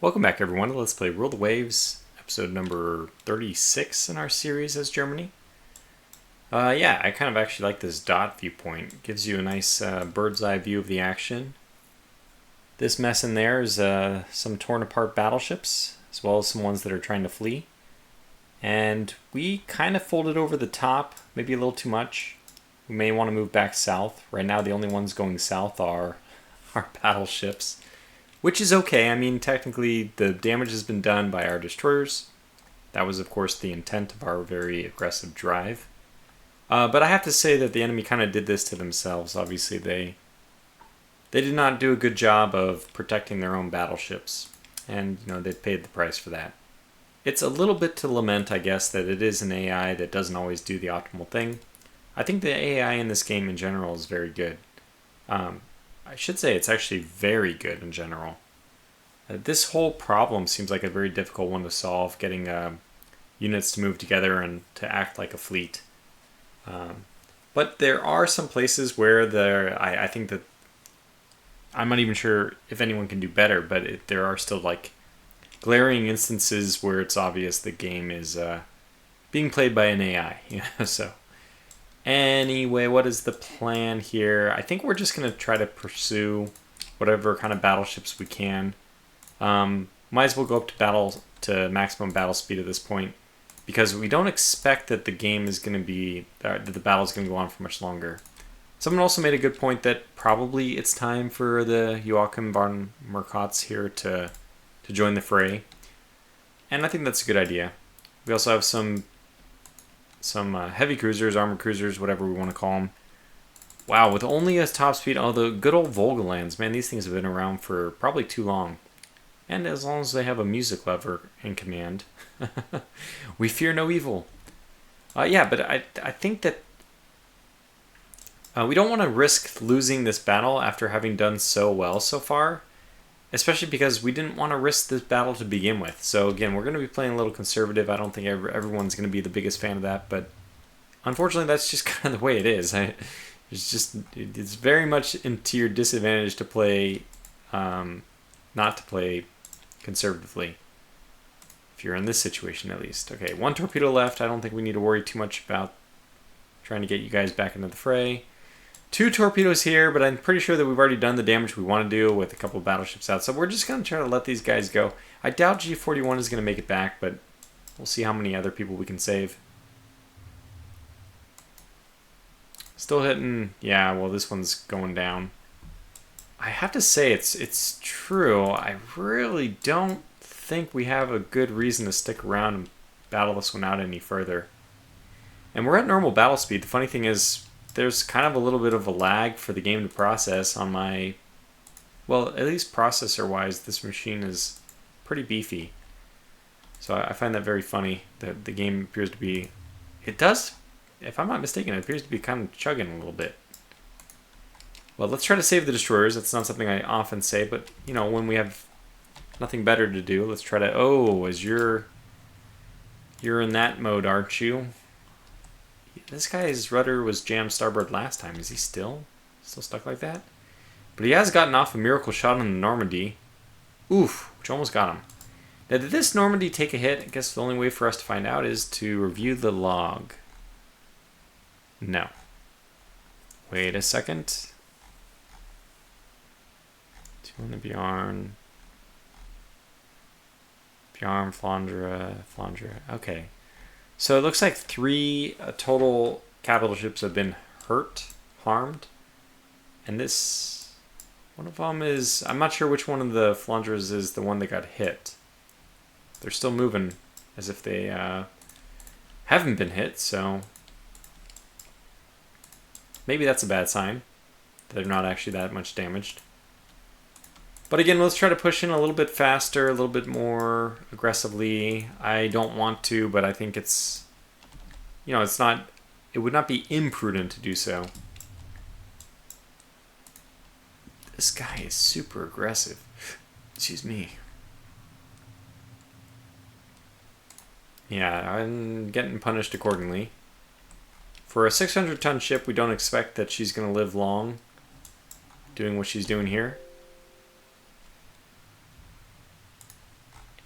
Welcome back, everyone. Let's play Rule the Waves, episode number 36 in our series as Germany. Yeah, I kind of actually like this dot viewpoint. It gives you a nice bird's eye view of the action. This mess in there is some torn apart battleships, as well as some ones that are trying to flee. And we kind of folded over the top, maybe a little too much. We may want to move back south. Right now, the only ones going south are our battleships. Which is okay. I mean, technically, the damage has been done by our destroyers. That was, of course, the intent of our very aggressive drive. But I have to say that the enemy kind of did this to themselves. Obviously, they did not do a good job of protecting their own battleships. And, they paid the price for that. It's a little bit to lament, I guess, that it is an AI that doesn't always do the optimal thing. I think the AI in this game in general is very good. I should say it's actually very good in general. This whole problem seems like a very difficult one to solve, getting units to move together and to act like a fleet. But there are some places where I think that I'm not even sure if anyone can do better, but there are still like glaring instances where it's obvious the game is being played by an AI. So. Anyway, what is the plan here? I think we're just going to try to pursue whatever kind of battleships we can. Might as well go up to maximum battle speed at this point, because we don't expect that the game is going to be, that the battle is going to go on for much longer. Someone also made a good point that probably it's time for the Joachim von Merkotz here to join the fray. And I think that's a good idea. We also have some heavy cruisers, armored cruisers, whatever we want to call them. Wow, with only a top speed, the good old Volgalands, man, these things have been around for probably too long. And as long as they have a music lever in command, we fear no evil. Yeah, but I think that we don't want to risk losing this battle after having done so well so far. Especially because we didn't want to risk this battle to begin with. So again, we're going to be playing a little conservative. I don't think everyone's going to be the biggest fan of that, but unfortunately that's just kind of the way it is. It's very much into your disadvantage to play, not to play conservatively. If you're in this situation at least. Okay, one torpedo left. I don't think we need to worry too much about trying to get you guys back into the fray. 2 torpedoes here, but I'm pretty sure that we've already done the damage we want to do with a couple of battleships out. So we're just going to try to let these guys go. I doubt G41 is going to make it back, but we'll see how many other people we can save. Still hitting. Yeah, well, this one's going down. I have to say, it's true. I really don't think we have a good reason to stick around and battle this one out any further. And we're at normal battle speed. The funny thing is, there's kind of a little bit of a lag for the game to process on my... Well, at least processor-wise, this machine is pretty beefy. So I find that very funny. That the game appears to be... It does, if I'm not mistaken, it appears to be kind of chugging a little bit. Well, let's try to save the destroyers. That's not something I often say, but, when we have nothing better to do, let's try to... Oh, you're in that mode, aren't you? This guy's rudder was jammed starboard last time. Is he still stuck like that? But he has gotten off a miracle shot on the Normandy. Oof, which almost got him. Now, did this Normandy take a hit? I guess the only way for us to find out is to review the log. No. Wait a second. 2 on the Bjarn. Bjarn, Flandre. Okay. So it looks like 3 total capital ships have been harmed. And this, one of them is, I'm not sure which one of the Flandres is the one that got hit. They're still moving as if they haven't been hit, so maybe that's a bad sign. They're not actually that much damaged. But again, let's try to push in a little bit faster, a little bit more aggressively. I don't want to, but I think it's, it would not be imprudent to do so. This guy is super aggressive. Excuse me. Yeah, I'm getting punished accordingly. For a 600-ton ship, we don't expect that she's going to live long doing what she's doing here.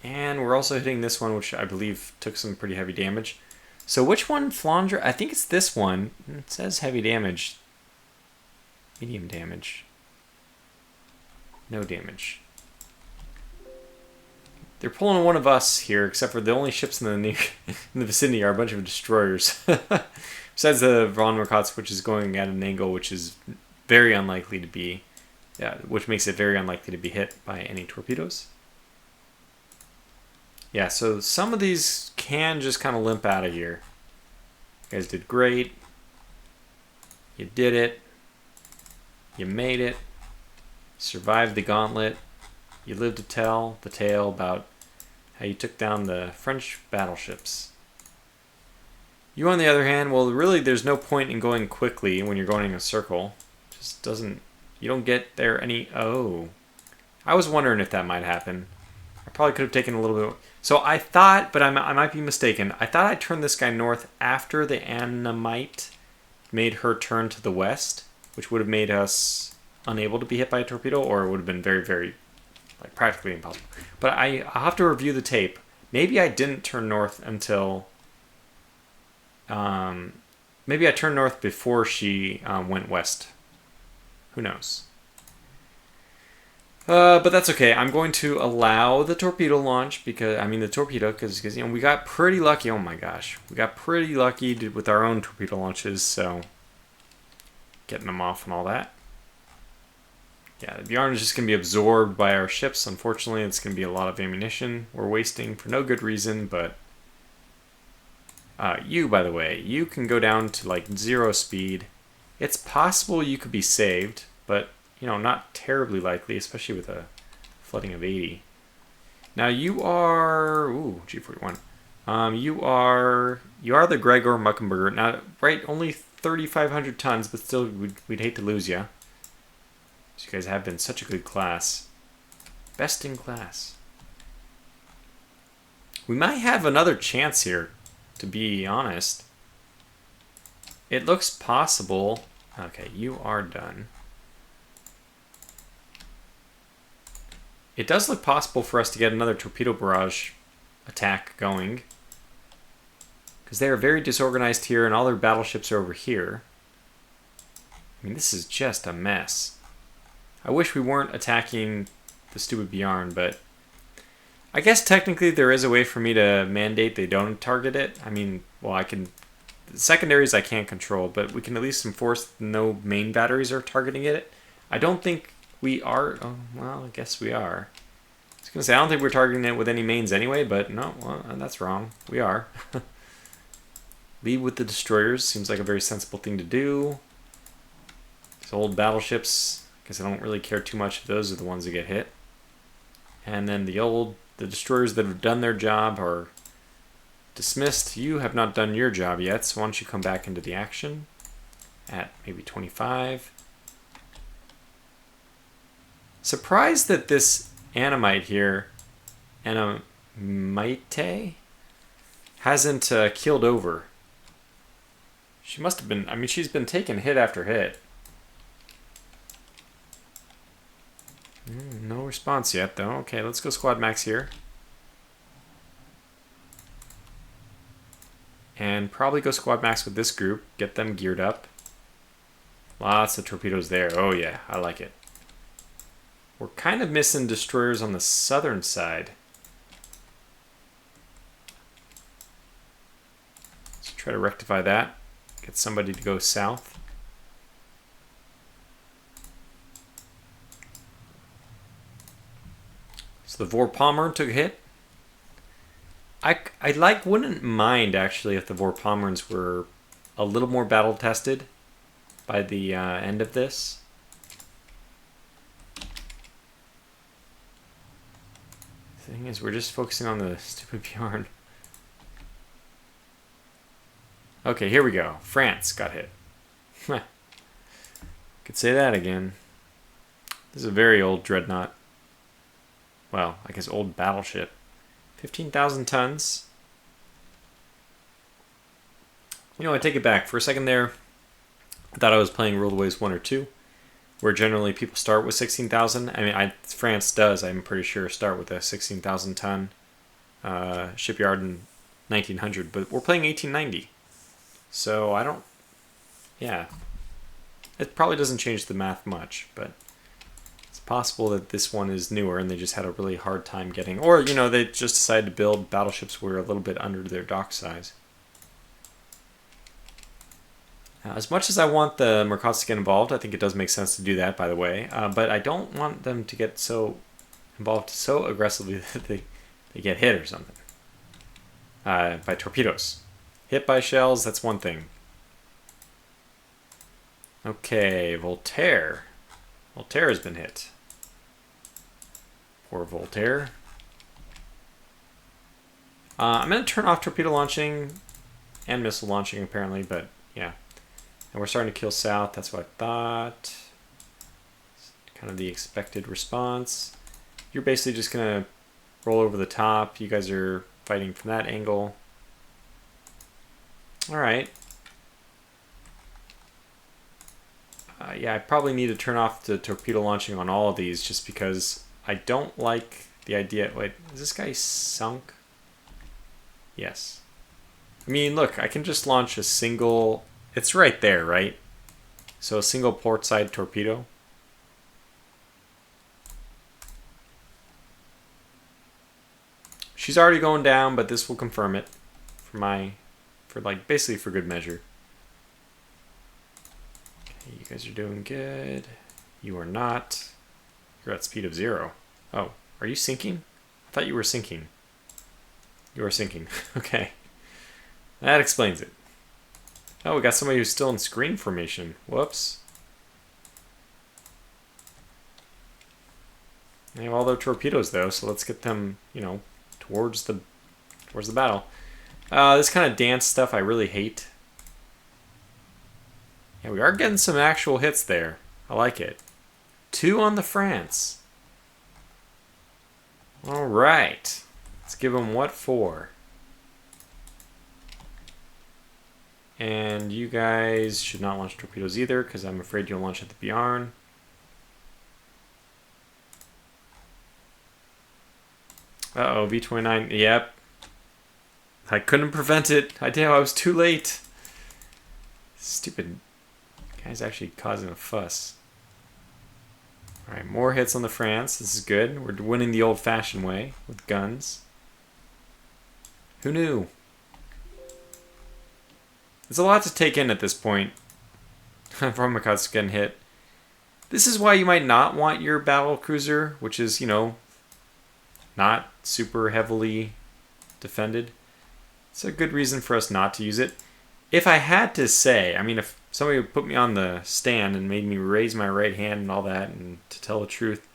And we're also hitting this one, which I believe took some pretty heavy damage. So which one, Flandre? I think it's this one. It says heavy damage. Medium damage. No damage. They're pulling one of us here, except for the only ships in the vicinity are a bunch of destroyers. Besides the von Torturpitz, which is going at an angle which is very unlikely to be, which makes it very unlikely to be hit by any torpedoes. Yeah, so some of these can just kind of limp out of here. You guys did great. You did it. You made it. Survived the gauntlet. You lived to tell the tale about how you took down the French battleships. You, on the other hand, well, really, there's no point in going quickly when you're going in a circle. It just doesn't. You don't get there any. Oh, I was wondering if that might happen. I probably could have taken a little bit. So I thought, but I might be mistaken. I thought I turned this guy north after the Annamite made her turn to the west, which would have made us unable to be hit by a torpedo, or it would have been very, very, like, practically impossible. But I'll have to review the tape. Maybe I didn't turn north until. Maybe I turned north before she went west. Who knows? But that's okay. I'm going to allow the torpedo launch because you know, we got pretty lucky. Oh my gosh, we got pretty lucky with our own torpedo launches. So getting them off and all that. Yeah, the yarn is just going to be absorbed by our ships. Unfortunately, it's going to be a lot of ammunition we're wasting for no good reason. But you, by the way, you can go down to like 0 speed. It's possible you could be saved, but you know, not terribly likely, especially with a flooding of 80. Now you are, G41. You are the Gregor Muckenberger. Now, right, only 3,500 tons, but still, we'd hate to lose you. You guys have been such a good class, best in class. We might have another chance here, to be honest. It looks possible. Okay, you are done. It does look possible for us to get another torpedo barrage attack going, because they are very disorganized here and all their battleships are over here. I mean, this is just a mess. I wish we weren't attacking the stupid Bjorn, but I guess technically there is a way for me to mandate they don't target it. I mean, well, I can. The secondaries I can't control, but we can at least enforce no main batteries are targeting it. I don't think we are. Oh, well, I guess we are. I was going to say, I don't think we're targeting it with any mains anyway, but no, well, that's wrong. We are. Lead with the destroyers seems like a very sensible thing to do. These old battleships, I guess I don't really care too much if those are the ones that get hit. And then the destroyers that have done their job are dismissed. You have not done your job yet, so why don't you come back into the action at maybe 25. Surprised that this Annamite here, Annamite, hasn't keeled over. She must have been, I mean, she's been taking hit after hit. No response yet, though. Okay, let's go squad max here. And probably go squad max with this group. Get them geared up. Lots of torpedoes there. Oh yeah, I like it. We're kind of missing destroyers on the southern side. Let's try to rectify that. Get somebody to go south. So the Vorpommer took a hit. I wouldn't mind actually if the Vorpommers were a little more battle tested by the end of this. The thing is, we're just focusing on the stupid Bjorn. Okay, here we go. France got hit. Could say that again. This is a very old dreadnought. Well, I guess old battleship. 15,000 tons. You know, I take it back. For a second there, I thought I was playing Rule the Waves 1 or 2, where generally people start with 16,000. I mean, France does, I'm pretty sure, start with a 16,000 ton shipyard in 1900, but we're playing 1890. So I don't... Yeah. It probably doesn't change the math much, but it's possible that this one is newer and they just had a really hard time getting... Or, you know, they just decided to build battleships were a little bit under their dock size. As much as I want the Mercats to get involved, I think it does make sense to do that, by the way. But I don't want them to get so involved so aggressively that they get hit or something. By torpedoes. Hit by shells, that's one thing. Okay, Voltaire. Voltaire has been hit. Poor Voltaire. I'm going to turn off torpedo launching and missile launching, apparently, but yeah. And we're starting to kill south, that's what I thought. Kind of the expected response. You're basically just going to roll over the top. You guys are fighting from that angle. Alright. Yeah, I probably need to turn off the torpedo launching on all of these just because I don't like the idea... Wait, is this guy sunk? Yes. I mean, look, I can just launch a single... It's right there, right? So a single port side torpedo. She's already going down, but this will confirm it basically for good measure. Okay, you guys are doing good. You are not. You're at speed of 0. Oh, are you sinking? I thought you were sinking. You are sinking. Okay. That explains it. Oh, we got somebody who's still in screen formation. Whoops. They have all their torpedoes though, so let's get them, you know, towards the battle. This kind of dance stuff I really hate. Yeah, we are getting some actual hits there. I like it. 2 on the France. All right. Let's give them what for? And you guys should not launch torpedoes either, because I'm afraid you'll launch at the Bjarn. Uh-oh, V-29. Yep. I couldn't prevent it. I was too late. Stupid guy's actually causing a fuss. Alright, more hits on the France. This is good. We're winning the old-fashioned way with guns. Who knew? There's a lot to take in at this point. Vormikot's getting hit. This is why you might not want your battle cruiser, which is, you know, not super heavily defended. It's a good reason for us not to use it. If I had to say, I mean, if somebody would put me on the stand and made me raise my right hand and all that, and to tell the truth,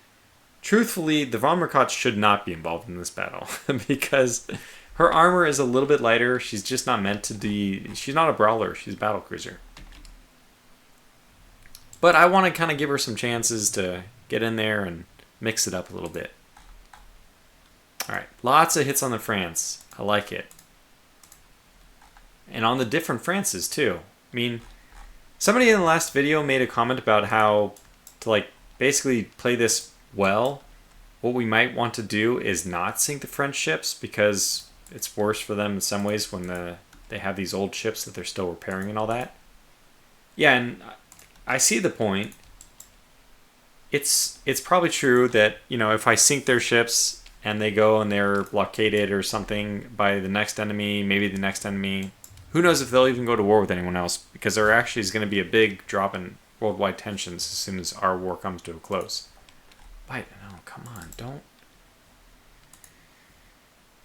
truthfully, the von Merkatz should not be involved in this battle because her armor is a little bit lighter. She's just not meant to be. She's not a brawler. She's a battle cruiser. But I want to kind of give her some chances to get in there and mix it up a little bit. All right, lots of hits on the France. I like it. And on the different Frances too. I mean, somebody in the last video made a comment about how to like basically play this well, what we might want to do is not sink the French ships because it's worse for them in some ways when they have these old ships that they're still repairing and all that. Yeah, and I see the point. It's probably true that, you know, if I sink their ships and they go and they're blockaded or something by the next enemy, maybe the next enemy, who knows if they'll even go to war with anyone else, because there actually is going to be a big drop in worldwide tensions as soon as our war comes to a close. Bite, no, come on, don't.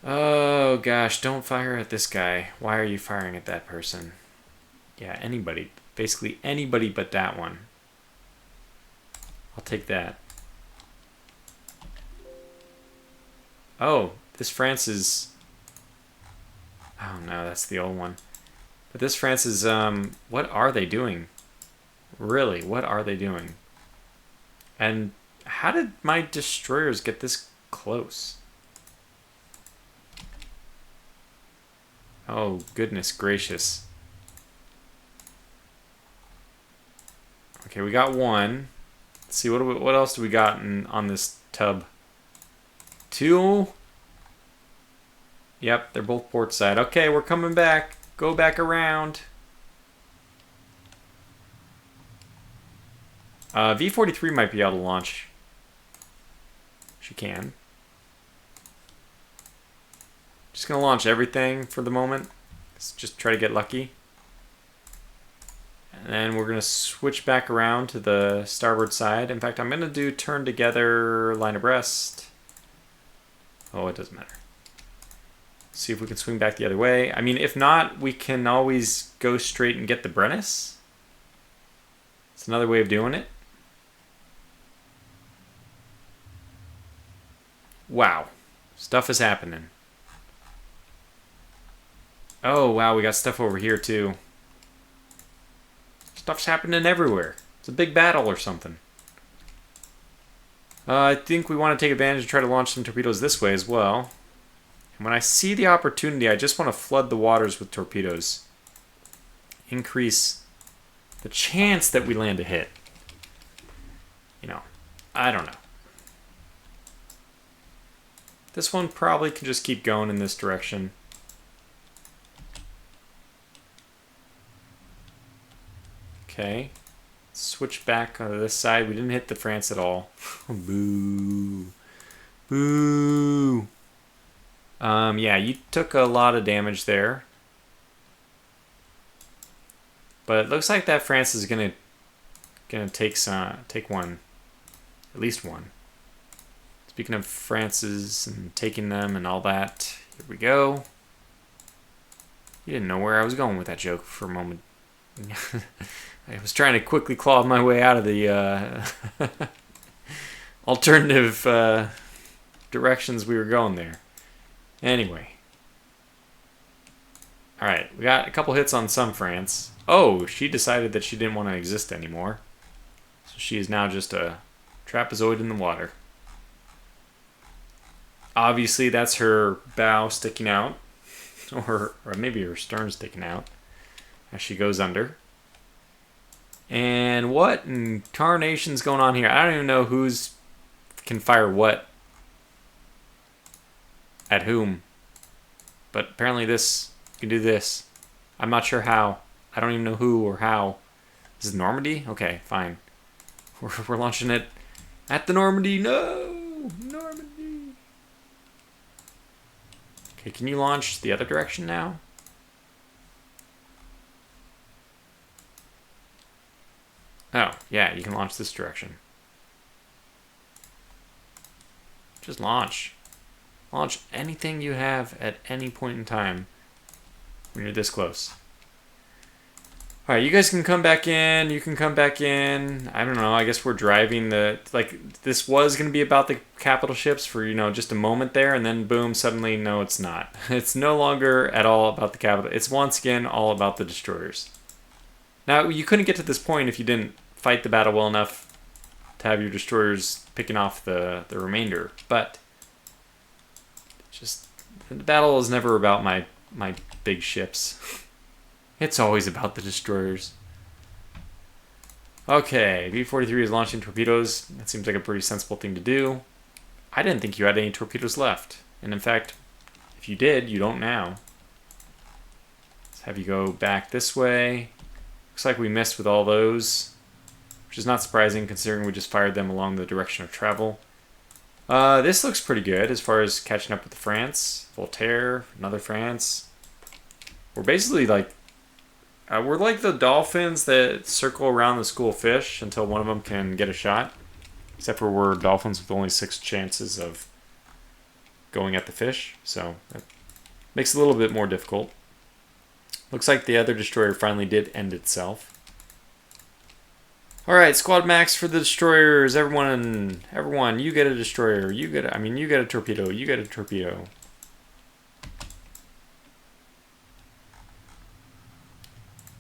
Oh gosh, don't fire at this guy. Why are you firing at that person? Yeah, anybody. Basically anybody but that one. I'll take that. Oh, this France is... Oh no, that's the old one. But this France is, what are they doing? Really, what are they doing? And how did my destroyers get this close? Oh, goodness gracious. Okay, we got one. Let's see, what else do we got on this tub? 2. Yep, they're both port side. Okay, we're coming back. Go back around. V-43 might be able to launch. She can. Just gonna launch everything for the moment. Let's just try to get lucky. And then we're gonna switch back around to the starboard side. In fact, I'm gonna do turn together, line abreast. Oh, it doesn't matter. See if we can swing back the other way. I mean, if not, we can always go straight and get the Brennus. It's another way of doing it. Wow. Stuff is happening. Oh, wow, we got stuff over here, too. Stuff's happening everywhere. It's a big battle or something. I think we want to take advantage and try to launch some torpedoes this way as well. And when I see the opportunity, I just want to flood the waters with torpedoes. Increase the chance that we land a hit. You know, I don't know. This one probably can just keep going in this direction. Okay. Switch back onto this side. We didn't hit the France at all. Boo. Boo. Yeah, you took a lot of damage there. But it looks like that France is gonna take one. At least one. Speaking of France's and taking them and all that, here we go. You didn't know where I was going with that joke for a moment. I was trying to quickly claw my way out of the alternative directions we were going there. Anyway. Alright, we got a couple hits on some France. Oh, she decided that she didn't want to exist anymore. So she is now just a trapezoid in the water. Obviously, that's her bow sticking out. Or maybe her stern sticking out as she goes under. And what in tarnation's going on here? I don't even know who's can fire what at whom. But apparently this can do this. I'm not sure how. I don't even know who or how. This is Normandy? Okay, fine. We're launching it at the Normandy. No! Normandy! Okay, can you launch the other direction now? Oh, yeah, you can launch this direction. Just launch. Launch anything you have at any point in time when you're this close. Alright, you guys can come back in. You can come back in. I don't know. I guess we're driving the... Like, this was going to be about the capital ships for, you know, just a moment there. And then, boom, suddenly, no, it's not. It's no longer at all about the capital. It's once again all about the destroyers. Now, you couldn't get to this point if you didn't fight the battle well enough to have your destroyers picking off the remainder. But, just... The battle is never about my big ships. It's always about the destroyers. Okay, V-43 is launching torpedoes. That seems like a pretty sensible thing to do. I didn't think you had any torpedoes left. And in fact, if you did, you don't now. Let's have you go back this way. Looks like we missed with all those, which is not surprising considering we just fired them along the direction of travel. This looks pretty good as far as catching up with the France. Voltaire, another France. We're basically like... we're like the dolphins that circle around the school of fish until one of them can get a shot. Except for we're dolphins with only 6 chances of going at the fish. So that makes it a little bit more difficult. Looks like the other destroyer finally did end itself. Alright, squad max for the destroyers. Everyone, you get a destroyer. You get a torpedo. You get a torpedo.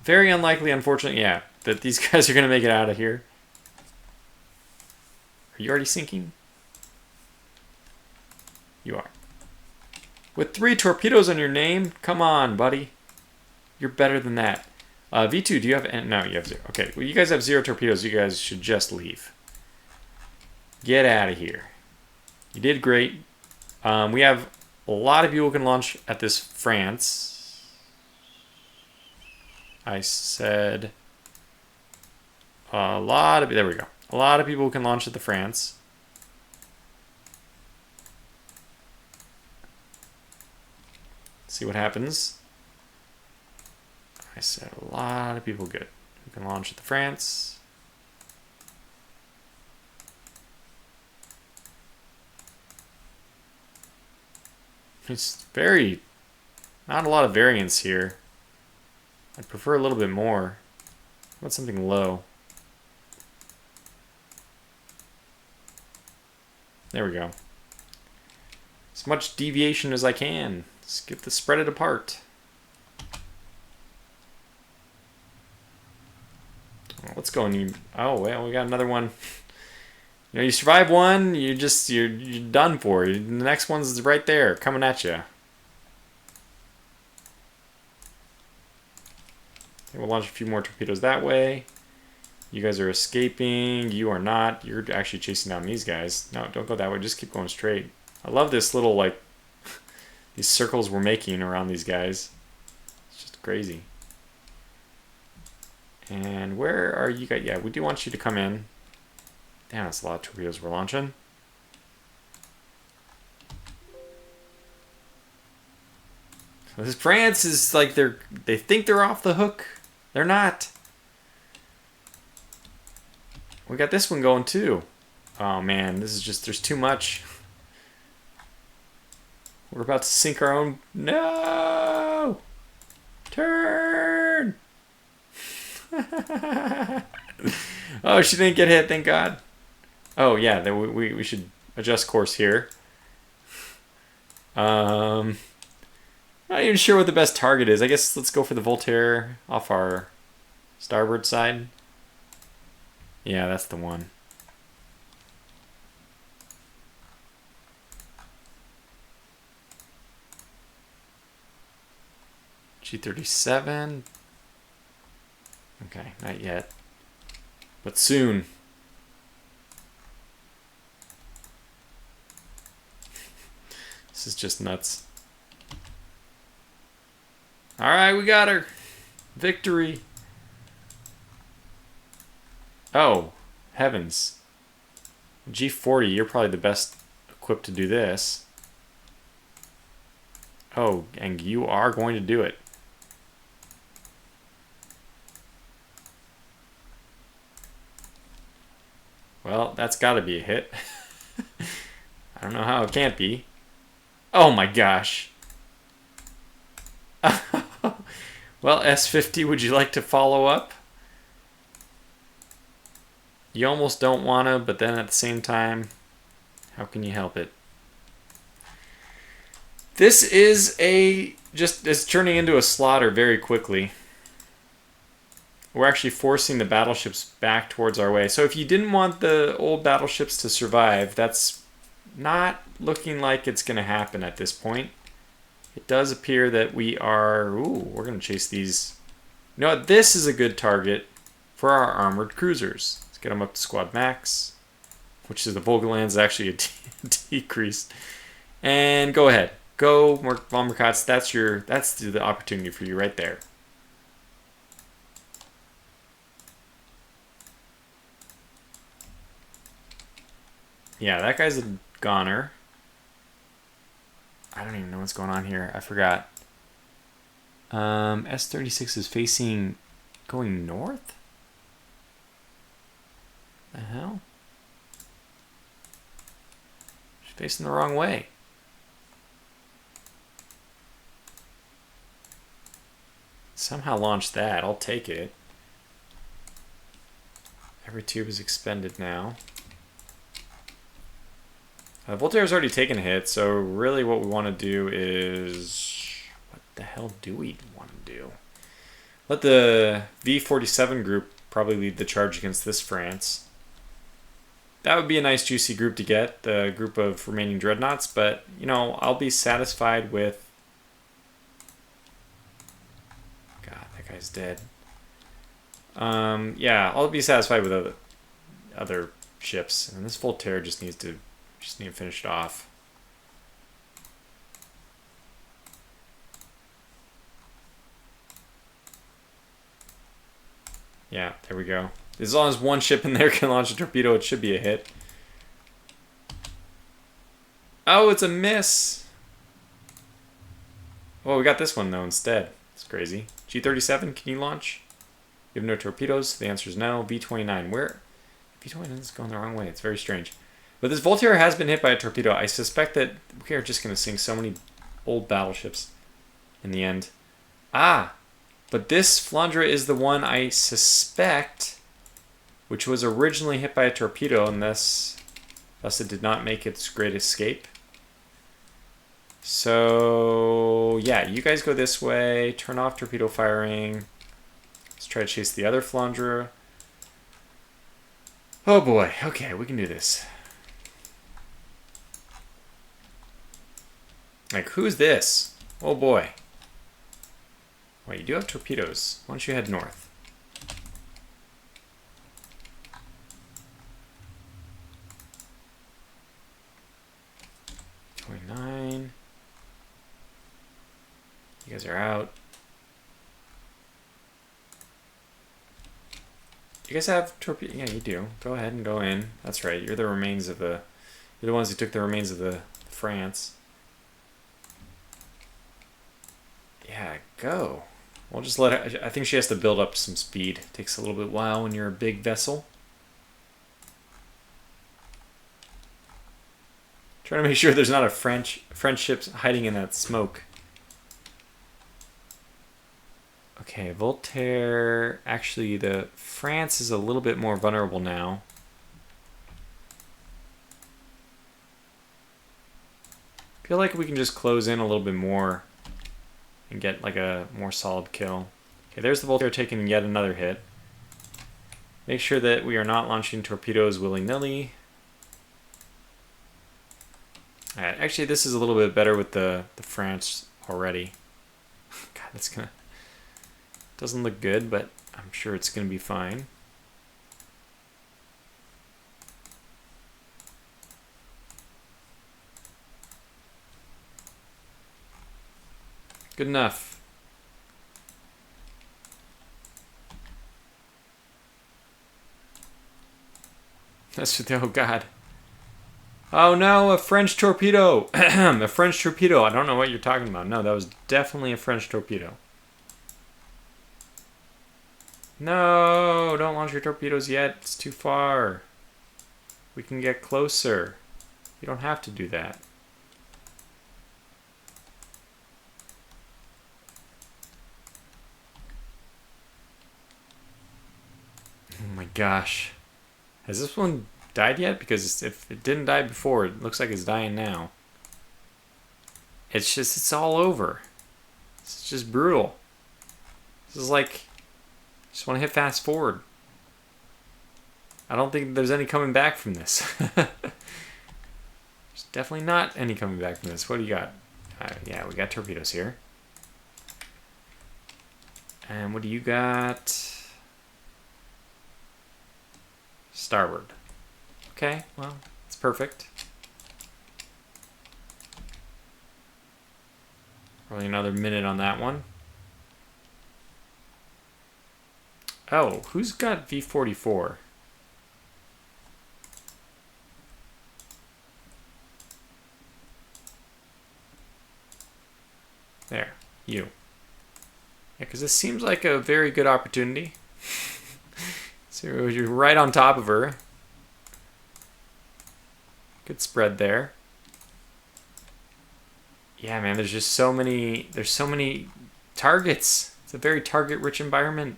Very unlikely, unfortunately, yeah, that these guys are going to make it out of here. Are you already sinking? You are. With 3 torpedoes on your name? Come on, buddy. You're better than that. V2, do you have... No, you have 0. Okay, well, you guys have 0 torpedoes. You guys should just leave. Get out of here. You did great. We have A lot of people can launch at this France. I said a lot of, there we go. A lot of people can launch at the France. See what happens. I said a lot of people good who can launch at the France. It's very, not a lot of variance here. I'd prefer a little bit more. How about something low? There we go. As much deviation as I can. Let's spread it apart. Let's go and oh well, we got another one. You know, you survive one, you're done for. The next one's right there, coming at you. We'll launch a few more torpedoes that way. You guys are escaping. You are not. You're actually chasing down these guys. No, don't go that way. Just keep going straight. I love this little, like, these circles we're making around these guys. It's just crazy. And where are you guys? Yeah, we do want you to come in. Damn, that's a lot of torpedoes we're launching. So this France is like they think they're off the hook. They're not. We got this one going too. Oh man, this is just, there's too much. We're about to sink our own. No! Turn! Oh, she didn't get hit, thank God. Oh yeah, then we should adjust course here. Not even sure what the best target is. I guess let's go for the Voltaire off our starboard side. Yeah, that's the one. G37. Okay, not yet. But soon. This is just nuts. Alright, we got her. Victory. Oh, heavens. G40, you're probably the best equipped to do this. Oh, and you are going to do it. Well, that's got to be a hit. I don't know how it can't be. Oh my gosh. Well, S50, would you like to follow up? You almost don't want to, but then at the same time, how can you help it? This is it's turning into a slaughter very quickly. We're actually forcing the battleships back towards our way. So if you didn't want the old battleships to survive, that's not looking like it's going to happen at this point. It does appear that we are... Ooh, we're going to chase these. You know what? This is a good target for our armored cruisers. Let's get them up to squad max, which is the Volgaland's actually a decrease. And go ahead. Go, von Merkatz. That's the opportunity for you right there. Yeah, that guy's a goner. I don't even know what's going on here. I forgot. S36 is facing... going north? The hell? She's facing the wrong way. Somehow launched that. I'll take it. Every tube is expended now. Voltaire's already taken a hit, so really what we want to do is... What the hell do we want to do? Let the V47 group probably lead the charge against this France. That would be a nice juicy group to get, the group of remaining dreadnoughts, but, you know, I'll be satisfied with... God, that guy's dead. Yeah, I'll be satisfied with other ships, and this Voltaire just needs to finish it off. Yeah, there we go. As long as one ship in there can launch a torpedo, it should be a hit. Oh, it's a miss! Oh, we got this one, though, instead. It's crazy. G-37, can you launch? You have no torpedoes? The answer is no. V-29, where? V-29 is going the wrong way. It's very strange. But this Voltaire has been hit by a torpedo. I suspect that we are just going to sink so many old battleships in the end. Ah! But this Flandre is the one I suspect, which was originally hit by a torpedo, and thus it did not make its great escape. So, yeah, you guys go this way. Turn off torpedo firing. Let's try to chase the other Flandre. Oh boy, okay, we can do this. Like, who's this? Oh boy. Wait, you do have torpedoes. Why don't you head north? $29. You guys are out. You guys have torpedo? Yeah, you do. Go ahead and go in. That's right. You're the remains of the... You're the ones who took the remains of the France. Yeah, go. We'll just let her... I think she has to build up some speed. It takes a little bit while when you're a big vessel. Trying to make sure there's not a French ship hiding in that smoke. Okay, Voltaire... Actually, the France is a little bit more vulnerable now. I feel like we can just close in a little bit more and get like a more solid kill. Okay, there's the Voltaire taking yet another hit. Make sure that we are not launching torpedoes willy-nilly. Alright, actually this is a little bit better with the France already. God, that's gonna... Doesn't look good, but I'm sure it's gonna be fine. Good enough. That's what, oh god. Oh no, a French torpedo! A French torpedo. I don't know what you're talking about. No, that was definitely a French torpedo. No, don't launch your torpedoes yet. It's too far. We can get closer. You don't have to do that. Oh my gosh. Has this one died yet? Because if it didn't die before, it looks like it's dying now. It's just, it's all over. It's just brutal. This is like, just want to hit fast forward. I don't think there's any coming back from this. There's definitely not any coming back from this. What do you got? Yeah, we got torpedoes here. And what do you got? Starboard. Okay, well, it's perfect. Probably another minute on that one. Oh, who's got V-44? There, you. Yeah, because this seems like a very good opportunity. So you're right on top of her. Good spread there. Yeah, man, there's just so many, there's so many targets. It's a very target-rich environment.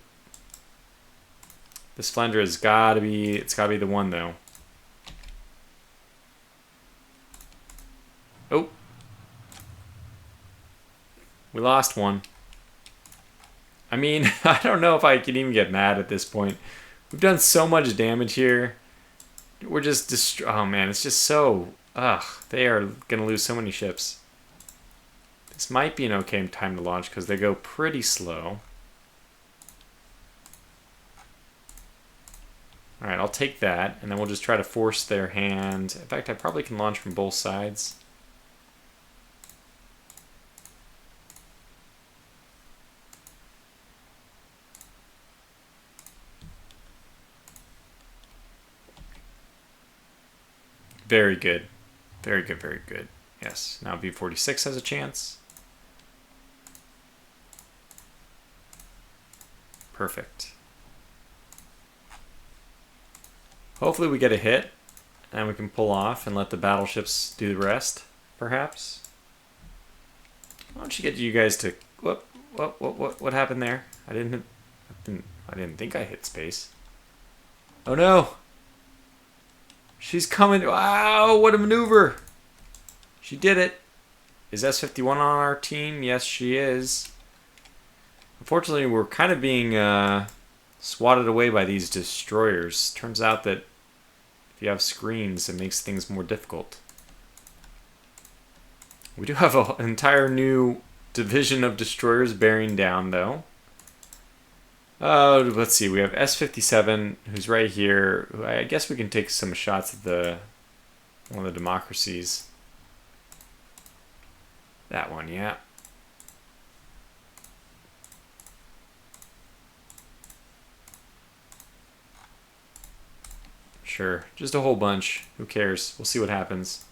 This Flandre has gotta be, it's gotta be the one though. Oh. We lost one. I mean, I don't know if I can even get mad at this point. We've done so much damage here. We're just oh man, it's just so, ugh, they are gonna lose so many ships. This might be an okay time to launch because they go pretty slow. Alright, I'll take that, and then we'll just try to force their hand. In fact, I probably can launch from both sides. Very good. Very good, very good. Yes, now B-46 has a chance. Perfect. Hopefully we get a hit, and we can pull off and let the battleships do the rest, perhaps. Why don't you get you guys to... What happened there? I didn't think I hit space. Oh no! She's coming. Wow, what a maneuver! She did it. Is S-51 on our team? Yes, she is. Unfortunately, we're kind of being swatted away by these destroyers. Turns out that if you have screens, it makes things more difficult. We do have an entire new division of destroyers bearing down, though. Let's see. We have S-57, who's right here. I guess we can take some shots at one of the democracies. That one, yeah. Sure, just a whole bunch. Who cares? We'll see what happens.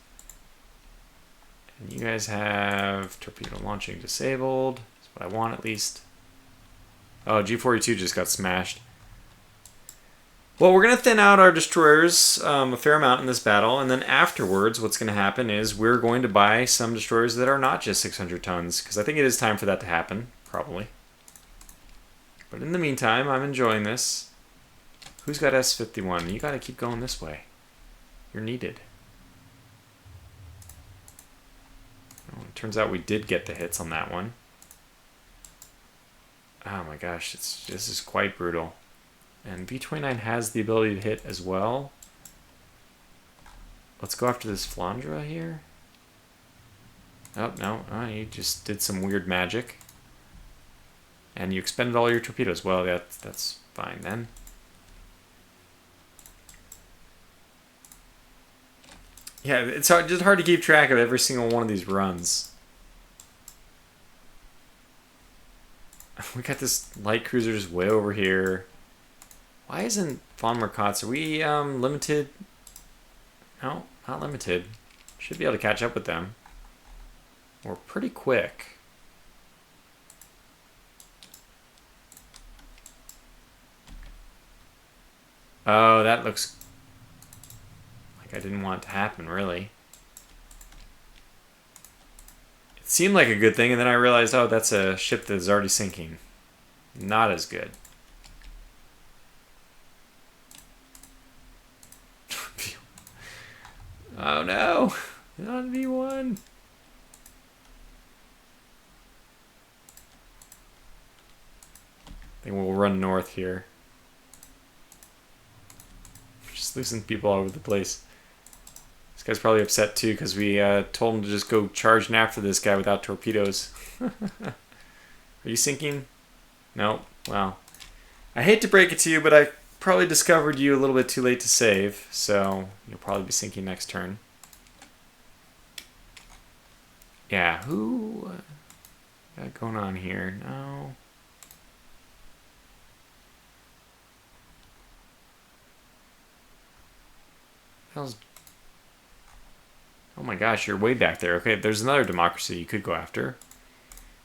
And you guys have torpedo launching disabled. That's what I want, at least. Oh, G-42 just got smashed. Well, we're going to thin out our destroyers a fair amount in this battle, and then afterwards what's going to happen is we're going to buy some destroyers that are not just 600 tons, because I think it is time for that to happen, probably. But in the meantime, I'm enjoying this. Who's got S-51? You got to keep going this way. You're needed. Oh, it turns out we did get the hits on that one. Oh my gosh, this is quite brutal. And V-29 has the ability to hit as well. Let's go after this Flandra here. Oh, no. Oh, you just did some weird magic. And you expended all your torpedoes. Well, that's fine then. Yeah, it's just hard to keep track of every single one of these runs. We got this light cruiser just way over here. Why isn't von Merkatz? Are we limited? No, not limited. Should be able to catch up with them. We're pretty quick. Oh, that looks like I didn't want it to happen, really. It seemed like a good thing, and then I realized, oh, that's a ship that is already sinking. Not as good. Oh no, not V1. I think we'll run north here. Just losing people all over the place. This guy's probably upset too because we told him to just go charging after this guy without torpedoes. Are you sinking? No. Well, I hate to break it to you, but I probably discovered you a little bit too late to save, so you'll probably be sinking next turn. Yeah, who got going on here? No. Oh my gosh, you're way back there. Okay, there's another democracy you could go after.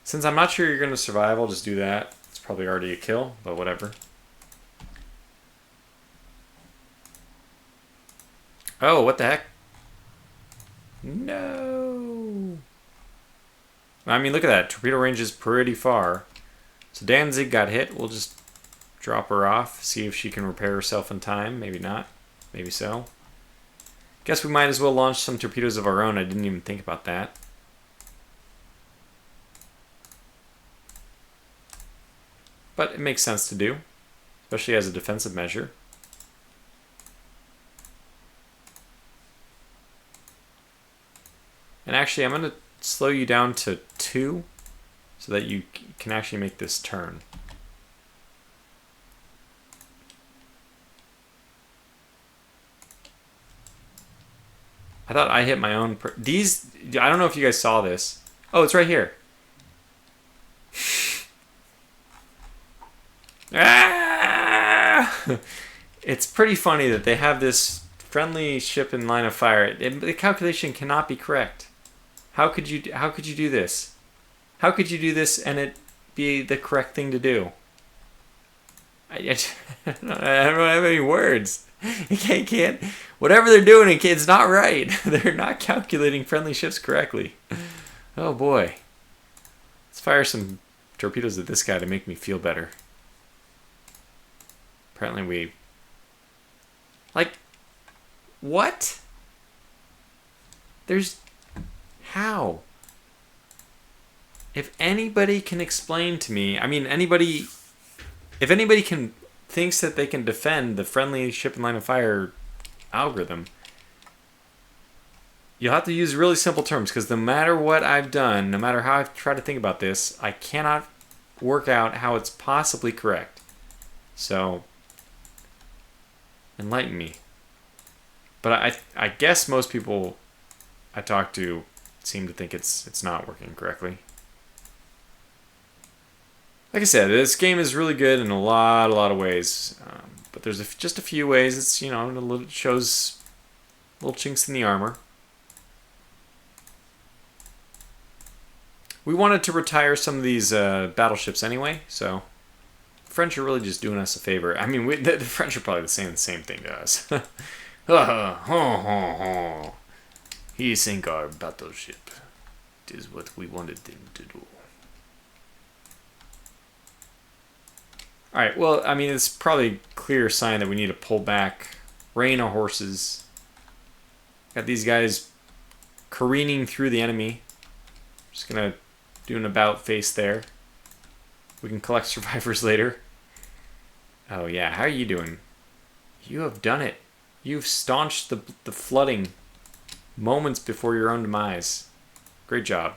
Since I'm not sure you're going to survive, I'll just do that. It's probably already a kill, but whatever. Oh, what the heck? No. I mean, look at that. Torpedo range is pretty far. So Danzig got hit. We'll just drop her off, see if she can repair herself in time. Maybe not. Maybe so. Guess we might as well launch some torpedoes of our own. I didn't even think about that. But it makes sense to do, especially as a defensive measure. And actually, I'm going to slow you down to 2 so that you can actually make this turn. I thought I hit my own... These... I don't know if you guys saw this. Oh, it's right here. Ah! It's pretty funny that they have this friendly ship in line of fire. The calculation cannot be correct. How could you do this? How could you do this and it be the correct thing to do? I don't have any words. You can't. Whatever they're doing, it's not right. They're not calculating friendly ships correctly. Oh boy. Let's fire some torpedoes at this guy to make me feel better. Apparently we... Like... What? There's... How? If anybody can explain to me... I mean, anybody... If anybody thinks that they can defend the friendly ship in line of fire algorithm, you'll have to use really simple terms, because no matter what I've done, no matter how I've tried to think about this, I cannot work out how it's possibly correct. So, enlighten me. But I guess most people I talk to seem to think it's not working correctly. Like I said, this game is really good in a lot of ways, but there's just a few ways it's, it shows little chinks in the armor. We wanted to retire some of these battleships anyway, so the French are really just doing us a favor. I mean, the French are probably saying the same thing to us. He sank our battleship. It is what we wanted him to do. Alright, well, I mean, it's probably a clear sign that we need to pull back. Rain of horses. Got these guys careening through the enemy. Just gonna do an about face there. We can collect survivors later. Oh yeah, how are you doing? You have done it. You've staunched the flooding moments before your own demise. Great job.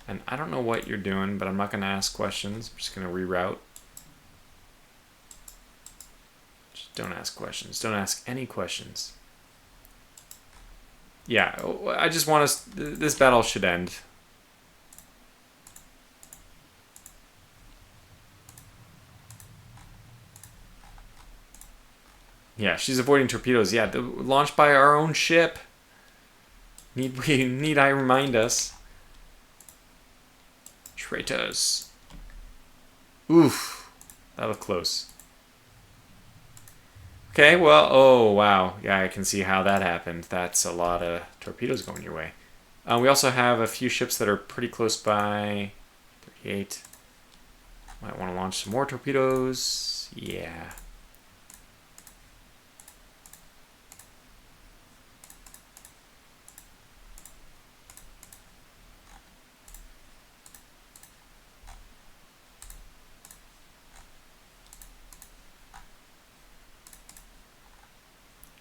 And I don't know what you're doing, but I'm not going to ask questions. I'm just going to reroute. Just don't ask questions. Don't ask any questions. Yeah, I just want us... This battle should end. Yeah, she's avoiding torpedoes. Yeah, launched by our own ship. Need I remind us? Traitors. Oof. That was close. Okay, well, oh, wow. Yeah, I can see how that happened. That's a lot of torpedoes going your way. We also have a few ships that are pretty close by. 38. Might want to launch some more torpedoes. Yeah.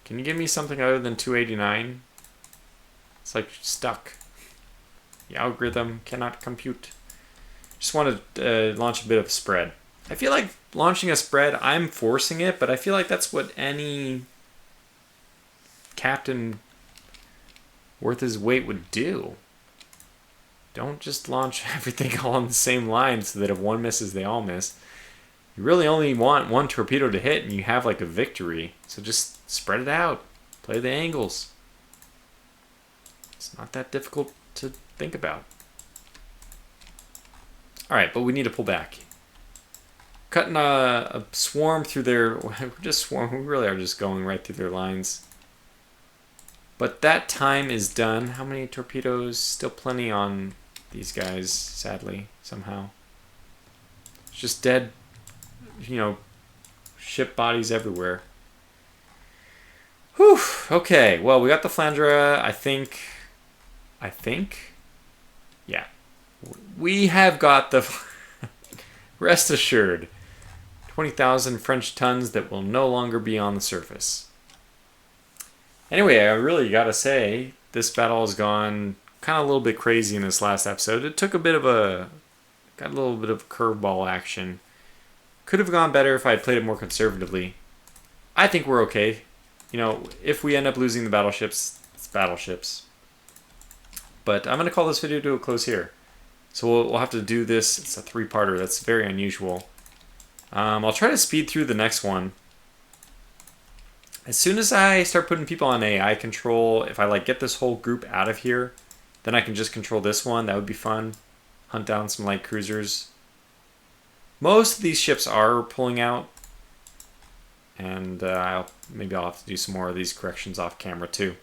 Can you give me something other than 289? It's like stuck. The algorithm cannot compute. Just want to launch a bit of a spread. I feel like launching a spread, I'm forcing it, but I feel like that's what any captain worth his weight would do. Don't just launch everything all on the same line so that if one misses, they all miss. You really only want one torpedo to hit and you have like a victory. So just spread it out. Play the angles. It's not that difficult to think about. Alright, but we need to pull back. Cutting a swarm through their... we really are just going right through their lines. But that time is done. How many torpedoes? Still plenty on these guys, sadly, somehow. It's just dead, ship bodies everywhere. Whew, okay, well, we got the Flandre, I think, yeah. We have got the, rest assured, 20,000 French tons that will no longer be on the surface. Anyway, I really gotta say, this battle has gone kind of a little bit crazy in this last episode. It took got a little bit of curveball action. Could have gone better if I had played it more conservatively. I think we're okay. If we end up losing the battleships, it's battleships. But I'm going to call this video to a close here. So we'll have to do this. It's a three-parter. That's very unusual. I'll try to speed through the next one. As soon as I start putting people on AI control, if I like get this whole group out of here, then I can just control this one. That would be fun. Hunt down some light cruisers. Most of these ships are pulling out, and maybe I'll have to do some more of these corrections off camera too.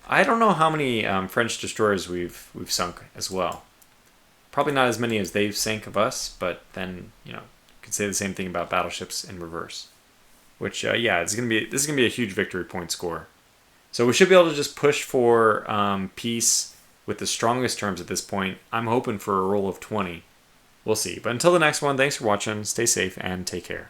I don't know how many French destroyers we've sunk as well. Probably not as many as they've sank of us, but then could say the same thing about battleships in reverse. Which yeah, this is gonna be a huge victory point score. So we should be able to just push for peace with the strongest terms at this point. I'm hoping for a roll of 20. We'll see. But until the next one, thanks for watching. Stay safe and take care.